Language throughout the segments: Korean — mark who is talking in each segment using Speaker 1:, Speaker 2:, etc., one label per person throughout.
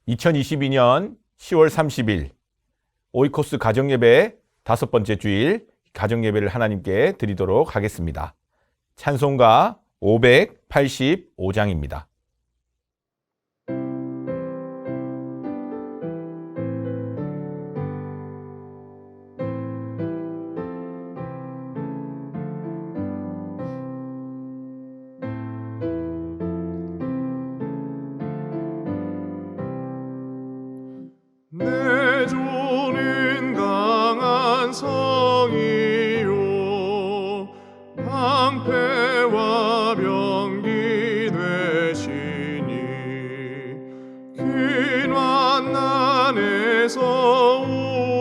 Speaker 1: 2022년 10월 30일 오이코스 가정예배 5번째 주일 가정예배를 하나님께 드리도록 하겠습니다. 찬송가 585장입니다.
Speaker 2: 내 주는 강한 성이요 방패와 병기 되시니 긴 환난에서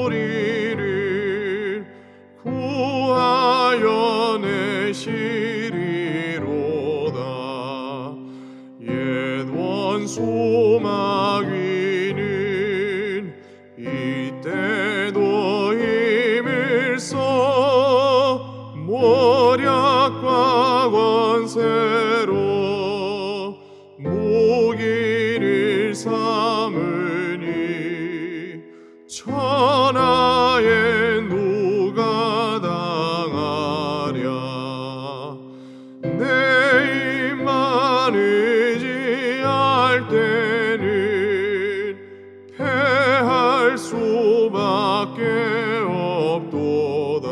Speaker 2: 우리를 구하여 내시리로다. 옛 원수 마귀는 이때도 힘을 써 모략과 권세로 무기를 삼으니 천하에 누가 당하랴. 내 힘만 의지할 때는 패할 수밖에 없도다.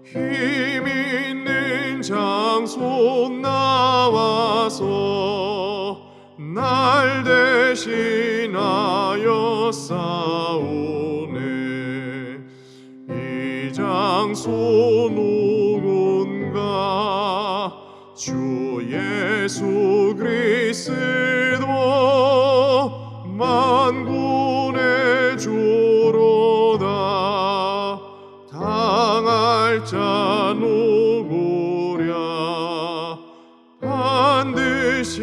Speaker 2: 힘 있는 장소 나와서 날 대신하여 싸우네. 이 장소 누군가 주 예수 그리스도 만군의 주로다. 당할 자 누구랴. 반드시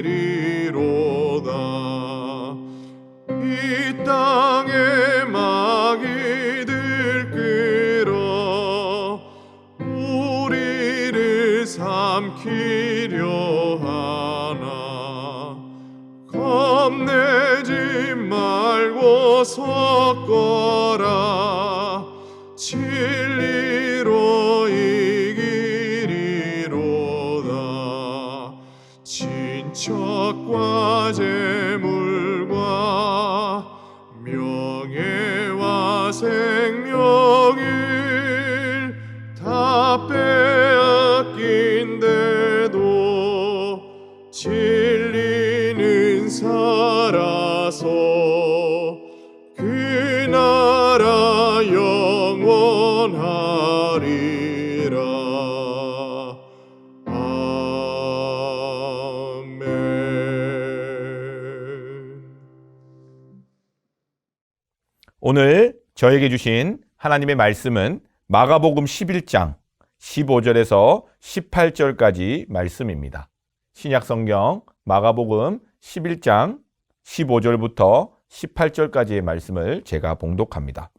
Speaker 2: 이기리로다. 이 땅에 마귀들 끌어 우리를 삼키려 하나. 겁내지 말고 섰거라. 진리로 이기리로다. 친척과 재물과 명예와 생명을 다 빼앗긴데도 진리는 살아서 그 나라 영원하리라. 아멘.
Speaker 1: 오늘 저에게 주신 하나님의 말씀은 마가복음 11장 15절에서 18절까지 말씀입니다. 신약성경 마가복음 11장 15절부터 18절까지의 말씀을 제가 봉독합니다.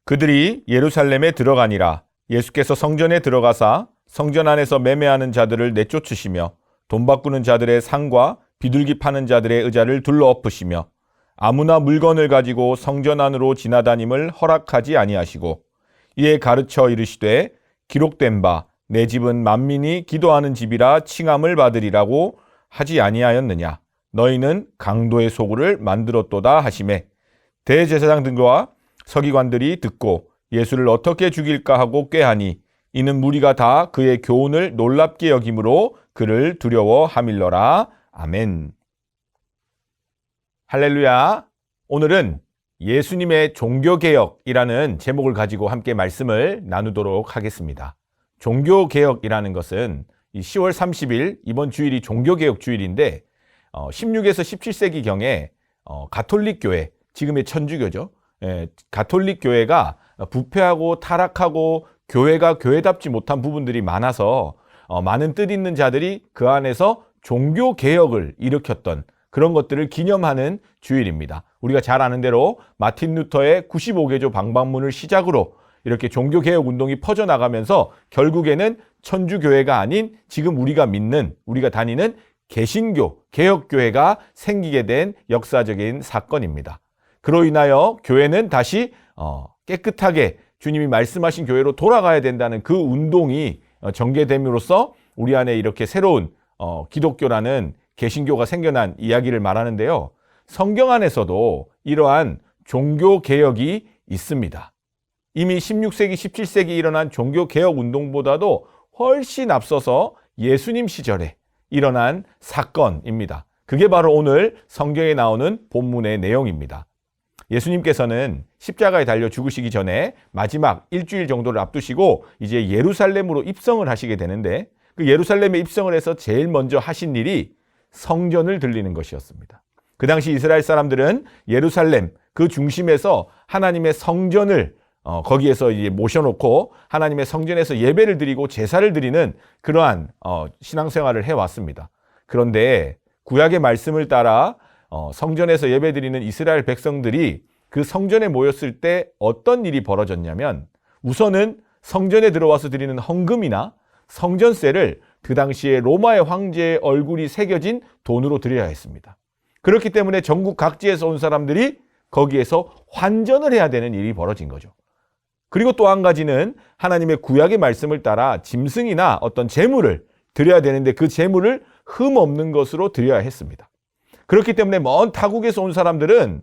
Speaker 1: 그들이 예루살렘에 들어가니라. 예수께서 성전에 들어가사 성전 안에서 매매하는 자들을 내쫓으시며 돈 바꾸는 자들의 상과 비둘기 파는 자들의 의자를 둘러엎으시며 아무나 물건을 가지고 성전 안으로 지나다님을 허락하지 아니하시고 이에 가르쳐 이르시되 기록된 바 내 집은 만민이 기도하는 집이라 칭함을 받으리라고 하지 아니하였느냐. 너희는 강도의 소굴을 만들었도다 하시매 대제사장들과 서기관들이 듣고 예수를 어떻게 죽일까 하고 꾀하니 이는 무리가 다 그의 교훈을 놀랍게 여김으로 그를 두려워하밀러라. 아멘. 할렐루야. 오늘은 예수님의 종교개혁이라는 제목을 가지고 함께 말씀을 나누도록 하겠습니다. 종교개혁이라는 것은 10월 30일 이번 주일이 종교개혁 주일인데 16에서 17세기경에 가톨릭 교회, 지금의 천주교죠. 가톨릭 교회가 부패하고 타락하고 교회가 교회답지 못한 부분들이 많아서 많은 뜻 있는 자들이 그 안에서 종교개혁을 일으켰던 그런 것들을 기념하는 주일입니다. 우리가 잘 아는 대로 마틴 루터의 95개조 방방문을 시작으로 이렇게 종교개혁 운동이 퍼져나가면서 결국에는 천주교회가 아닌 지금 우리가 믿는, 우리가 다니는 개신교, 개혁교회가 생기게 된 역사적인 사건입니다. 그로 인하여 교회는 다시 깨끗하게 주님이 말씀하신 교회로 돌아가야 된다는 그 운동이 전개됨으로써 우리 안에 이렇게 새로운 기독교라는 개신교가 생겨난 이야기를 말하는데요. 성경 안에서도 이러한 종교개혁이 있습니다. 이미 16세기, 17세기 일어난 종교개혁 운동보다도 훨씬 앞서서 예수님 시절에 일어난 사건입니다. 그게 바로 오늘 성경에 나오는 본문의 내용입니다. 예수님께서는 십자가에 달려 죽으시기 전에 마지막 일주일 정도를 앞두시고 이제 예루살렘으로 입성을 하시게 되는데 그 예루살렘에 입성을 해서 제일 먼저 하신 일이 성전을 들리는 것이었습니다. 그 당시 이스라엘 사람들은 예루살렘 그 중심에서 하나님의 성전을 거기에서 이제 모셔놓고 하나님의 성전에서 예배를 드리고 제사를 드리는 그러한 신앙생활을 해왔습니다. 그런데 구약의 말씀을 따라 성전에서 예배 드리는 이스라엘 백성들이 그 성전에 모였을 때 어떤 일이 벌어졌냐면 우선은 성전에 들어와서 드리는 헌금이나 성전세를 그 당시에 로마의 황제의 얼굴이 새겨진 돈으로 드려야 했습니다. 그렇기 때문에 전국 각지에서 온 사람들이 거기에서 환전을 해야 되는 일이 벌어진 거죠. 그리고 또 한 가지는 하나님의 구약의 말씀을 따라 짐승이나 어떤 제물을 드려야 되는데 그 제물을 흠 없는 것으로 드려야 했습니다. 그렇기 때문에 먼 타국에서 온 사람들은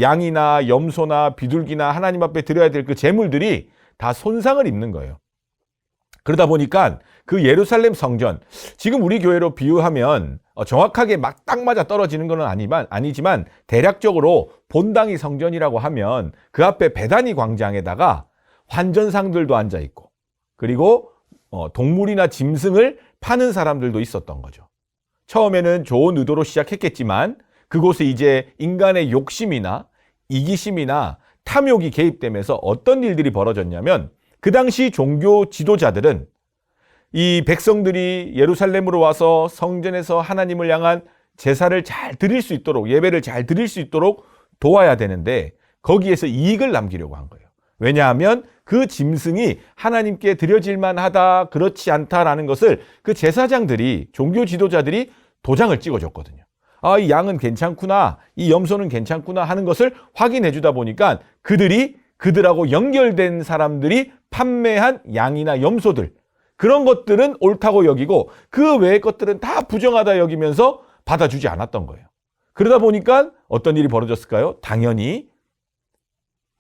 Speaker 1: 양이나 염소나 비둘기나 하나님 앞에 드려야 될 그 제물들이 다 손상을 입는 거예요. 그러다 보니까 그 예루살렘 성전, 지금 우리 교회로 비유하면 정확하게 막 딱 맞아 떨어지는 건 아니지만 대략적으로 본당이 성전이라고 하면 그 앞에 베다니 광장에다가 환전상들도 앉아 있고 그리고 동물이나 짐승을 파는 사람들도 있었던 거죠. 처음에는 좋은 의도로 시작했겠지만 그곳에 이제 인간의 욕심이나 이기심이나 탐욕이 개입되면서 어떤 일들이 벌어졌냐면 그 당시 종교 지도자들은 이 백성들이 예루살렘으로 와서 성전에서 하나님을 향한 제사를 잘 드릴 수 있도록 예배를 잘 드릴 수 있도록 도와야 되는데 거기에서 이익을 남기려고 한 거예요. 왜냐하면 그 짐승이 하나님께 드려질 만하다 그렇지 않다라는 것을 그 제사장들이 종교 지도자들이 도장을 찍어줬거든요. 아, 이 양은 괜찮구나, 이 염소는 괜찮구나 하는 것을 확인해 주다 보니까 그들하고 연결된 사람들이 판매한 양이나 염소들 그런 것들은 옳다고 여기고 그 외의 것들은 다 부정하다 여기면서 받아주지 않았던 거예요. 그러다 보니까 어떤 일이 벌어졌을까요? 당연히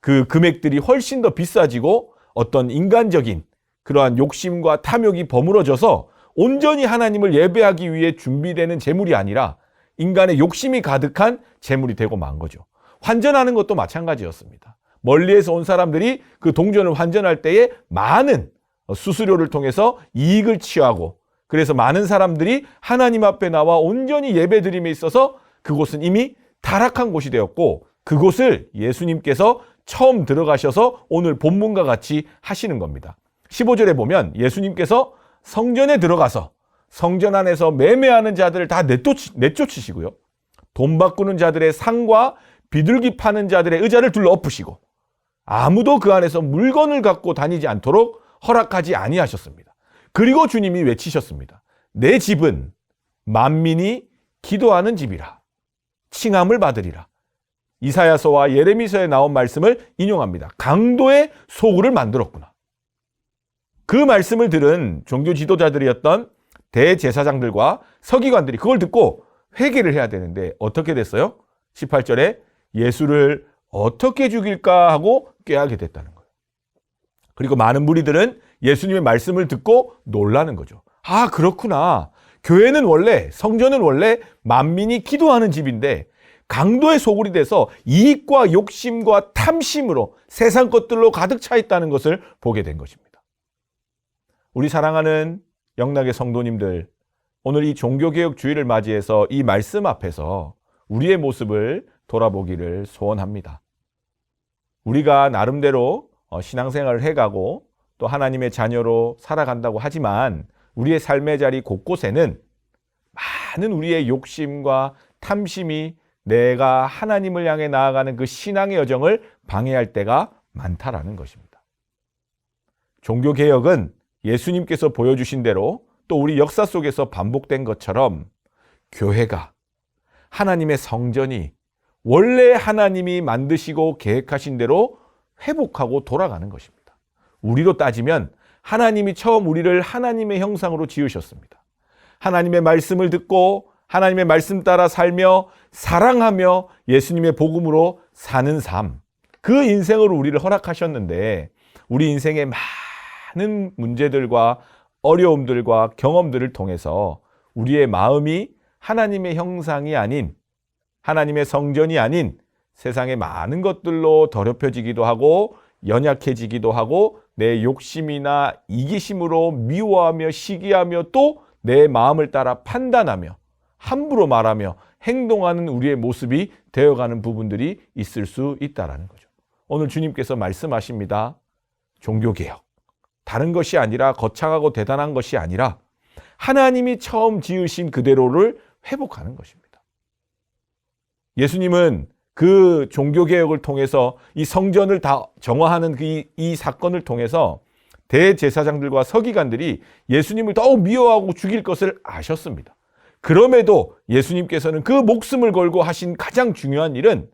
Speaker 1: 그 금액들이 훨씬 더 비싸지고 어떤 인간적인 그러한 욕심과 탐욕이 버무러져서 온전히 하나님을 예배하기 위해 준비되는 제물이 아니라 인간의 욕심이 가득한 제물이 되고 만 거죠. 환전하는 것도 마찬가지였습니다. 멀리에서 온 사람들이 그 동전을 환전할 때에 많은 수수료를 통해서 이익을 취하고 그래서 많은 사람들이 하나님 앞에 나와 온전히 예배드림에 있어서 그곳은 이미 타락한 곳이 되었고 그곳을 예수님께서 처음 들어가셔서 오늘 본문과 같이 하시는 겁니다. 15절에 보면 예수님께서 성전에 들어가서 성전 안에서 매매하는 자들을 다 내쫓으시고요. 돈 바꾸는 자들의 상과 비둘기 파는 자들의 의자를 둘러 엎으시고 아무도 그 안에서 물건을 갖고 다니지 않도록 허락하지 아니하셨습니다. 그리고 주님이 외치셨습니다. 내 집은 만민이 기도하는 집이라. 칭함을 받으리라. 이사야서와 예레미서에 나온 말씀을 인용합니다. 강도의 소굴을 만들었구나. 그 말씀을 들은 종교 지도자들이었던 대제사장들과 서기관들이 그걸 듣고 회개를 해야 되는데 어떻게 됐어요? 18절에 예수를 어떻게 죽일까 하고 꾀하게 됐다는 거예요. 그리고 많은 무리들은 예수님의 말씀을 듣고 놀라는 거죠. 아, 그렇구나. 교회는 원래, 성전은 원래 만민이 기도하는 집인데 강도의 소굴이 돼서 이익과 욕심과 탐심으로 세상 것들로 가득 차 있다는 것을 보게 된 것입니다. 우리 사랑하는 영락의 성도님들, 오늘 이 종교개혁 주일을 맞이해서 이 말씀 앞에서 우리의 모습을 돌아보기를 소원합니다. 우리가 나름대로 신앙생활을 해가고 또 하나님의 자녀로 살아간다고 하지만 우리의 삶의 자리 곳곳에는 많은 우리의 욕심과 탐심이 내가 하나님을 향해 나아가는 그 신앙의 여정을 방해할 때가 많다라는 것입니다. 종교개혁은 예수님께서 보여주신 대로 또 우리 역사 속에서 반복된 것처럼 교회가, 하나님의 성전이 원래 하나님이 만드시고 계획하신 대로 회복하고 돌아가는 것입니다. 우리로 따지면 하나님이 처음 우리를 하나님의 형상으로 지으셨습니다. 하나님의 말씀을 듣고 하나님의 말씀 따라 살며 사랑하며 예수님의 복음으로 사는 삶, 그 인생으로 우리를 허락하셨는데 우리 인생의 많은 문제들과 어려움들과 경험들을 통해서 우리의 마음이 하나님의 형상이 아닌, 하나님의 성전이 아닌 세상의 많은 것들로 더럽혀지기도 하고 연약해지기도 하고 내 욕심이나 이기심으로 미워하며 시기하며 또 내 마음을 따라 판단하며 함부로 말하며 행동하는 우리의 모습이 되어가는 부분들이 있을 수 있다는 거죠. 오늘 주님께서 말씀하십니다. 종교개혁. 다른 것이 아니라 거창하고 대단한 것이 아니라 하나님이 처음 지으신 그대로를 회복하는 것입니다. 예수님은 그 종교개혁을 통해서 이 성전을 다 정화하는 이 사건을 통해서 대제사장들과 서기관들이 예수님을 더욱 미워하고 죽일 것을 아셨습니다. 그럼에도 예수님께서는 그 목숨을 걸고 하신 가장 중요한 일은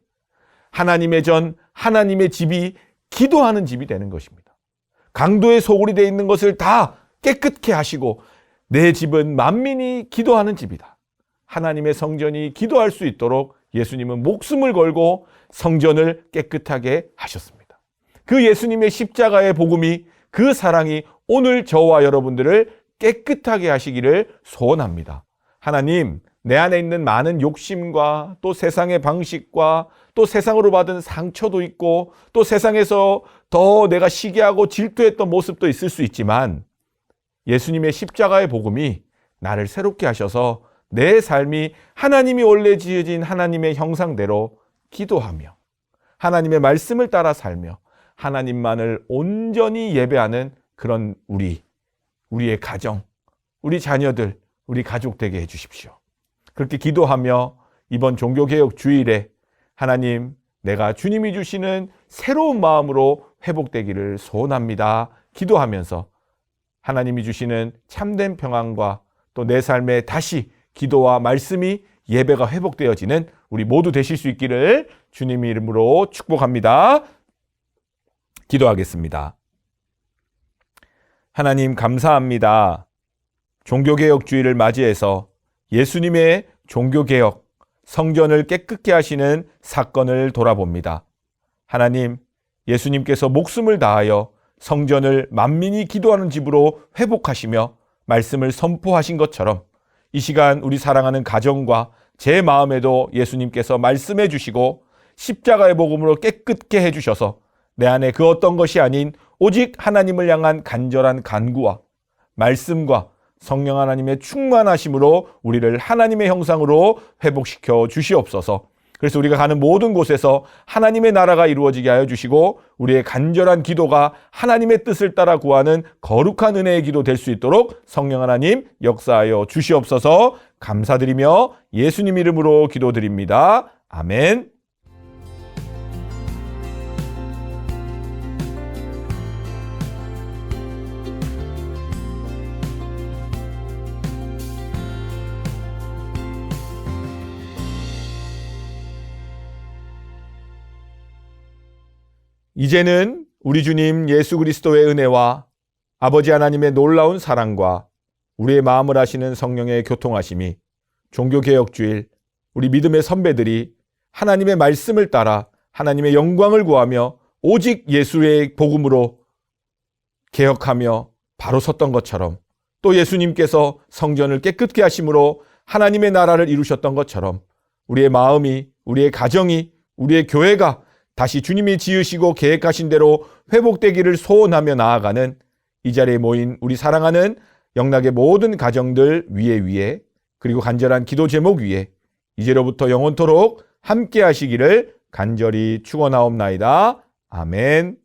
Speaker 1: 하나님의 전, 하나님의 집이 기도하는 집이 되는 것입니다. 강도의 소굴이 되어 있는 것을 다 깨끗게 하시고 내 집은 만민이 기도하는 집이다. 하나님의 성전이 기도할 수 있도록 예수님은 목숨을 걸고 성전을 깨끗하게 하셨습니다. 그 예수님의 십자가의 복음이, 그 사랑이 오늘 저와 여러분들을 깨끗하게 하시기를 소원합니다. 하나님, 내 안에 있는 많은 욕심과 또 세상의 방식과 또 세상으로 받은 상처도 있고 또 세상에서 더 내가 시기하고 질투했던 모습도 있을 수 있지만 예수님의 십자가의 복음이 나를 새롭게 하셔서 내 삶이 하나님이 원래 지으신 하나님의 형상대로 기도하며 하나님의 말씀을 따라 살며 하나님만을 온전히 예배하는 그런 우리의 가정, 우리 자녀들, 우리 가족 되게 해주십시오. 그렇게 기도하며 이번 종교개혁 주일에 하나님, 내가 주님이 주시는 새로운 마음으로 회복되기를 소원합니다. 기도하면서 하나님이 주시는 참된 평안과 또 내 삶에 다시 기도와 말씀이 예배가 회복되어지는 우리 모두 되실 수 있기를 주님 이름으로 축복합니다. 기도하겠습니다. 하나님 감사합니다. 종교개혁 주일을 맞이해서 예수님의 종교개혁, 성전을 깨끗게 하시는 사건을 돌아봅니다. 하나님, 예수님께서 목숨을 다하여 성전을 만민이 기도하는 집으로 회복하시며 말씀을 선포하신 것처럼 이 시간 우리 사랑하는 가정과 제 마음에도 예수님께서 말씀해 주시고 십자가의 복음으로 깨끗게 해주셔서 내 안에 그 어떤 것이 아닌 오직 하나님을 향한 간절한 간구와 말씀과 성령 하나님의 충만하심으로 우리를 하나님의 형상으로 회복시켜 주시옵소서. 그래서 우리가 가는 모든 곳에서 하나님의 나라가 이루어지게 하여 주시고 우리의 간절한 기도가 하나님의 뜻을 따라 구하는 거룩한 은혜의 기도 될 수 있도록 성령 하나님 역사하여 주시옵소서. 감사드리며 예수님 이름으로 기도드립니다. 아멘. 이제는 우리 주님 예수 그리스도의 은혜와 아버지 하나님의 놀라운 사랑과 우리의 마음을 아시는 성령의 교통하심이 종교개혁주일 우리 믿음의 선배들이 하나님의 말씀을 따라 하나님의 영광을 구하며 오직 예수의 복음으로 개혁하며 바로 섰던 것처럼 또 예수님께서 성전을 깨끗게 하심으로 하나님의 나라를 이루셨던 것처럼 우리의 마음이, 우리의 가정이, 우리의 교회가 다시 주님이 지으시고 계획하신 대로 회복되기를 소원하며 나아가는 이 자리에 모인 우리 사랑하는 영락의 모든 가정들 위에 그리고 간절한 기도 제목 위에 이제로부터 영원토록 함께 하시기를 간절히 축원하옵나이다. 아멘.